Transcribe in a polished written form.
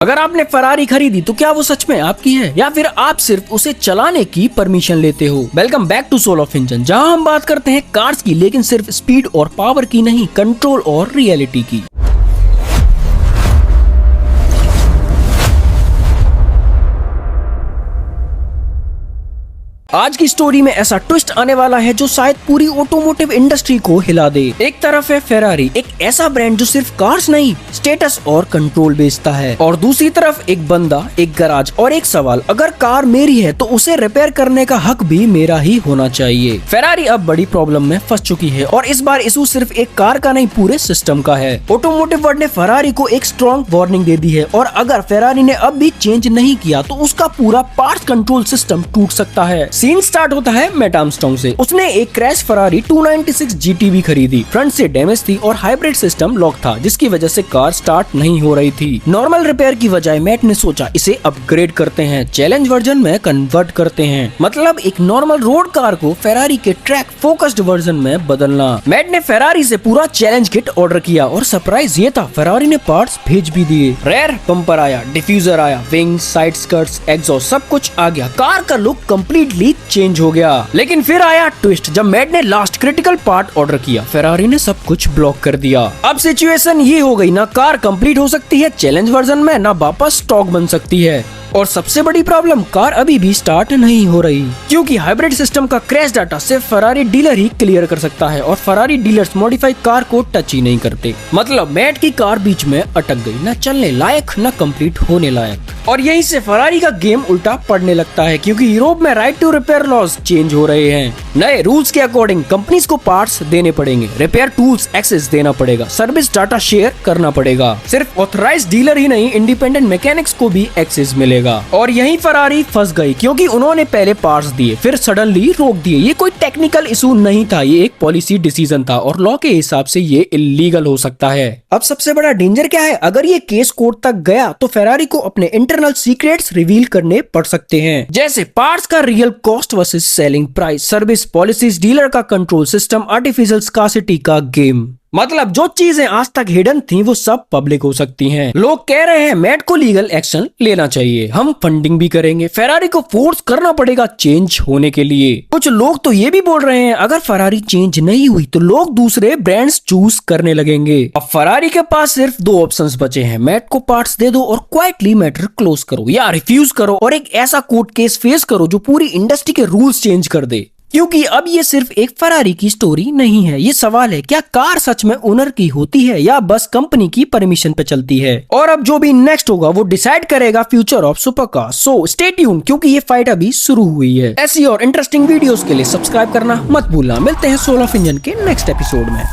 अगर आपने फरारी खरीदी तो क्या वो सच में आपकी है या फिर आप सिर्फ उसे चलाने की परमिशन लेते हो। Welcome back to soul of engine, जहां हम बात करते हैं कार्स की, लेकिन सिर्फ स्पीड और पावर की नहीं, कंट्रोल और रियलिटी की। आज की स्टोरी में ऐसा ट्विस्ट आने वाला है जो शायद पूरी ऑटोमोटिव इंडस्ट्री को हिला दे। एक तरफ है फेरारी, एक ऐसा ब्रांड जो सिर्फ कार्स नहीं, स्टेटस और कंट्रोल बेचता है, और दूसरी तरफ एक बंदा, एक गराज और एक सवाल, अगर कार मेरी है तो उसे रिपेयर करने का हक भी मेरा ही होना चाहिए। फेरारी अब बड़ी प्रॉब्लम में फंस चुकी है और इस बार इशू सिर्फ एक कार का नहीं, पूरे सिस्टम का है। ऑटोमोटिव वर्ल्ड ने फेरारी को एक स्ट्रॉन्ग वार्निंग दे दी है और अगर फेरारी ने अब भी चेंज नहीं किया तो उसका पूरा पार्ट्स कंट्रोल सिस्टम टूट सकता है। सीन स्टार्ट होता है मैट आर्मस्ट्रांग से। उसने एक क्रैश फरारी 296 GTB खरीदी। फ्रंट से डैमेज थी और हाइब्रिड सिस्टम लॉक था, जिसकी वजह से कार स्टार्ट नहीं हो रही थी। नॉर्मल रिपेयर की बजाय मैट ने सोचा इसे अपग्रेड करते हैं, चैलेंज वर्जन में कन्वर्ट करते हैं, मतलब एक नॉर्मल रोड कार को फेरारी के ट्रैक फोकस्ड वर्जन में बदलना। मैट ने फेरारी से पूरा चैलेंज किट ऑर्डर किया और सरप्राइज ये था, फेरारी ने पार्ट्स भेज भी दिए। रेयर बम्पर आया, डिफ्यूजर आया, विंग्स, साइड स्कर्ट्स, एग्जॉस्ट, सब कुछ आ गया। कार का लुक कम्प्लीटली चेंज हो गया। लेकिन फिर आया ट्विस्ट, जब मैट ने लास्ट क्रिटिकल पार्ट ऑर्डर किया, फेरारी ने सब कुछ ब्लॉक कर दिया। अब सिचुएशन ये हो गई, ना कार कंप्लीट हो सकती है चैलेंज वर्जन में, ना वापस स्टॉक बन सकती है, और सबसे बड़ी प्रॉब्लम, कार अभी भी स्टार्ट नहीं हो रही, क्योंकि हाइब्रिड सिस्टम का क्रैश डाटा सिर्फ फरारी डीलर ही क्लियर कर सकता है और फरारी डीलर्स मॉडिफाइड कार को टच ही नहीं करते। मतलब मैट की कार बीच में अटक गई, ना चलने लायक ना कंप्लीट होने लायक। और यहीं से फरारी का गेम उल्टा पड़ने लगता है, क्योंकि यूरोप में right to repair laws change हो रहे हैं। नए रूल्स के अकॉर्डिंग कंपनीज को पार्ट्स देने पड़ेंगे, रिपेयर टूल्स एक्सेस देना पड़ेगा, सर्विस डाटा शेयर करना पड़ेगा। सिर्फ ऑथराइज्ड डीलर ही नहीं, इंडिपेंडेंट मैकेनिक्स को भी एक्सेस मिलेगा। और यहीं फरारी फंस गई, क्योंकि उन्होंने पहले पार्ट्स दिए फिर सडनली रोक दिए। ये कोई टेक्निकल इशू नहीं था, ये एक पॉलिसी डिसीजन था और लॉ के हिसाब से ये इलीगल हो सकता है। अब सबसे बड़ा डेंजर क्या है, अगर ये केस कोर्ट तक गया तो फेरारी को अपने इंटरनल सीक्रेट्स रिवील करने पड़ सकते हैं, जैसे पार्ट्स का real cost versus selling price, service policies, dealer का कंट्रोल सिस्टम, आर्टिफिशियल स्कार्सिटी का गेम। मतलब जो चीजें आज तक हिडन थी वो सब पब्लिक हो सकती हैं। लोग कह रहे हैं मैट को लीगल एक्शन लेना चाहिए, हम फंडिंग भी करेंगे, फेरारी को फोर्स करना पड़ेगा चेंज होने के लिए। कुछ लोग तो ये भी बोल रहे हैं अगर फरारी चेंज नहीं हुई तो लोग दूसरे ब्रांड्स चूज करने लगेंगे। अब फरारी के पास सिर्फ दो ऑप्शंस बचे हैं, मैट को पार्ट्स दे दो और क्वाइटली मैटर क्लोज करो, या रिफ्यूज करो और एक ऐसा कोर्ट केस फेस करो जो पूरी इंडस्ट्री के रूल्स चेंज कर दे। क्योंकि अब ये सिर्फ एक फरारी की स्टोरी नहीं है, ये सवाल है क्या कार सच में ओनर की होती है या बस कंपनी की परमिशन पे चलती है। और अब जो भी नेक्स्ट होगा वो डिसाइड करेगा future of supercar. So stay tune, क्योंकि ये फाइट अभी शुरू हुई है। ऐसी और इंटरेस्टिंग वीडियोस के लिए सब्सक्राइब करना मत भूलना। मिलते हैं सोल ऑफ इंजन के नेक्स्ट एपिसोड में।